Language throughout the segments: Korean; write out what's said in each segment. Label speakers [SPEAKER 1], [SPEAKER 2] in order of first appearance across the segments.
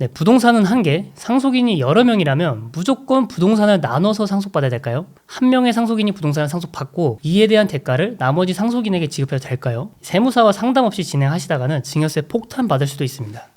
[SPEAKER 1] 네, 부동산은 한 개, 상속인이 여러 명이라면 무조건 부동산을 나눠서 상속받아야 될까요? 한 명의 상속인이 부동산을 상속받고 이에 대한 대가를 나머지 상속인에게 지급해도 될까요? 세무사와 상담 없이 진행하시다가는 증여세 폭탄 받을 수도 있습니다.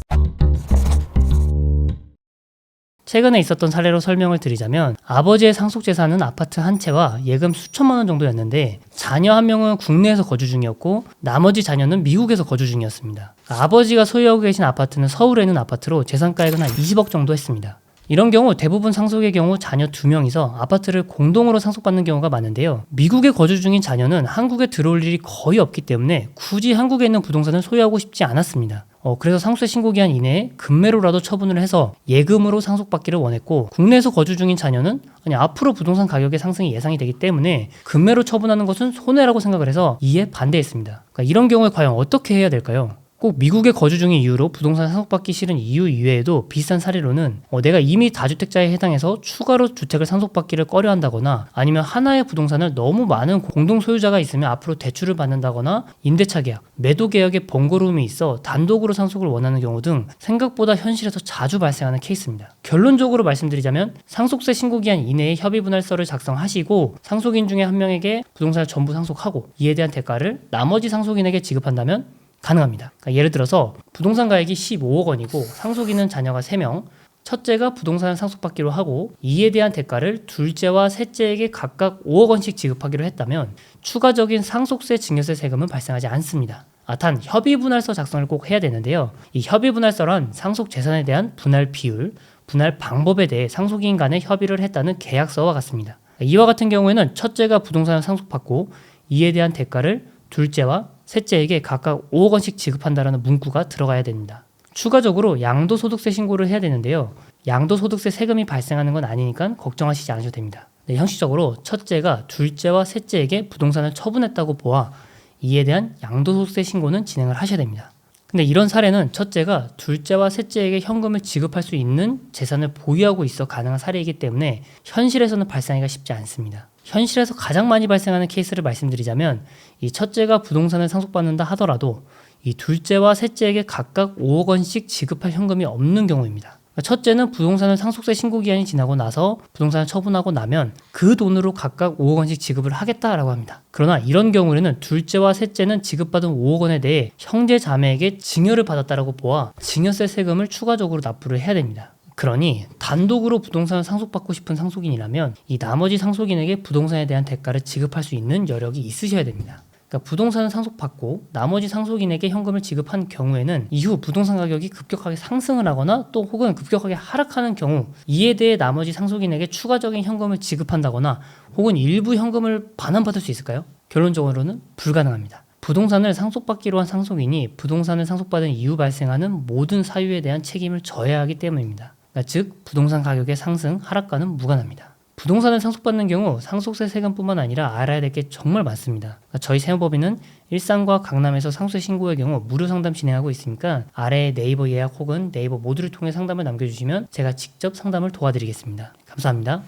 [SPEAKER 1] 최근에 있었던 사례로 설명을 드리자면 아버지의 상속재산은 아파트 한 채와 예금 수천만 원 정도였는데 자녀 한 명은 국내에서 거주 중이었고 나머지 자녀는 미국에서 거주 중이었습니다. 아버지가 소유하고 계신 아파트는 서울에 있는 아파트로 재산가액은 한 20억 정도 했습니다. 이런 경우 대부분 상속의 경우 자녀 2명이서 아파트를 공동으로 상속받는 경우가 많은데요. 미국에 거주 중인 자녀는 한국에 들어올 일이 거의 없기 때문에 굳이 한국에 있는 부동산을 소유하고 싶지 않았습니다. 그래서 상속세 신고기한 이내에 급매로라도 처분을 해서 예금으로 상속받기를 원했고 국내에서 거주 중인 자녀는 앞으로 부동산 가격의 상승이 예상이 되기 때문에 급매로 처분하는 것은 손해라고 생각을 해서 이에 반대했습니다. 그러니까 이런 경우에 과연 어떻게 해야 될까요? 꼭 미국에 거주 중인 이유로 부동산 상속받기 싫은 이유 이외에도 비슷한 사례로는 내가 이미 다주택자에 해당해서 추가로 주택을 상속받기를 꺼려한다거나 아니면 하나의 부동산을 너무 많은 공동 소유자가 있으면 앞으로 대출을 받는다거나 임대차 계약, 매도 계약에 번거로움이 있어 단독으로 상속을 원하는 경우 등 생각보다 현실에서 자주 발생하는 케이스입니다. 결론적으로 말씀드리자면 상속세 신고기한 이내에 협의분할서를 작성하시고 상속인 중에 한 명에게 부동산을 전부 상속하고 이에 대한 대가를 나머지 상속인에게 지급한다면 가능합니다. 그러니까 예를 들어서 부동산 가액이 15억 원이고 상속인은 자녀가 3명, 첫째가 부동산을 상속받기로 하고 이에 대한 대가를 둘째와 셋째에게 각각 5억 원씩 지급하기로 했다면 추가적인 상속세 증여세 세금은 발생하지 않습니다. 단 협의분할서 작성을 꼭 해야 되는데요. 이 협의분할서란 상속 재산에 대한 분할 비율, 분할 방법에 대해 상속인 간에 협의를 했다는 계약서와 같습니다. 이와 같은 경우에는 첫째가 부동산을 상속받고 이에 대한 대가를 둘째와 셋째에게 각각 5억 원씩 지급한다라는 문구가 들어가야 됩니다. 추가적으로 양도소득세 신고를 해야 되는데요. 양도소득세 세금이 발생하는 건 아니니까 걱정하시지 않으셔도 됩니다. 형식적으로 첫째가 둘째와 셋째에게 부동산을 처분했다고 보아 이에 대한 양도소득세 신고는 진행을 하셔야 됩니다. 근데 이런 사례는 첫째가 둘째와 셋째에게 현금을 지급할 수 있는 재산을 보유하고 있어 가능한 사례이기 때문에 현실에서는 발생하기가 쉽지 않습니다. 현실에서 가장 많이 발생하는 케이스를 말씀드리자면 이 첫째가 부동산을 상속받는다 하더라도 이 둘째와 셋째에게 각각 5억 원씩 지급할 현금이 없는 경우입니다. 첫째는 부동산을 상속세 신고기한이 지나고 나서 부동산을 처분하고 나면 그 돈으로 각각 5억 원씩 지급을 하겠다라고 합니다. 그러나 이런 경우에는 둘째와 셋째는 지급받은 5억 원에 대해 형제 자매에게 증여를 받았다라고 보아 증여세 세금을 추가적으로 납부를 해야 됩니다. 그러니 단독으로 부동산을 상속받고 싶은 상속인이라면 이 나머지 상속인에게 부동산에 대한 대가를 지급할 수 있는 여력이 있으셔야 됩니다. 그러니까 부동산을 상속받고 나머지 상속인에게 현금을 지급한 경우에는 이후 부동산 가격이 급격하게 상승을 하거나 또 혹은 급격하게 하락하는 경우 이에 대해 나머지 상속인에게 추가적인 현금을 지급한다거나 혹은 일부 현금을 반환받을 수 있을까요? 결론적으로는 불가능합니다. 부동산을 상속받기로 한 상속인이 부동산을 상속받은 이후 발생하는 모든 사유에 대한 책임을 져야 하기 때문입니다. 즉 부동산 가격의 상승, 하락과는 무관합니다. 부동산을 상속받는 경우 상속세 세금뿐만 아니라 알아야 될 게 정말 많습니다. 저희 세무법인은 일산과 강남에서 상속세 신고의 경우 무료 상담 진행하고 있으니까 아래에 네이버 예약 혹은 네이버 모두를 통해 상담을 남겨주시면 제가 직접 상담을 도와드리겠습니다. 감사합니다.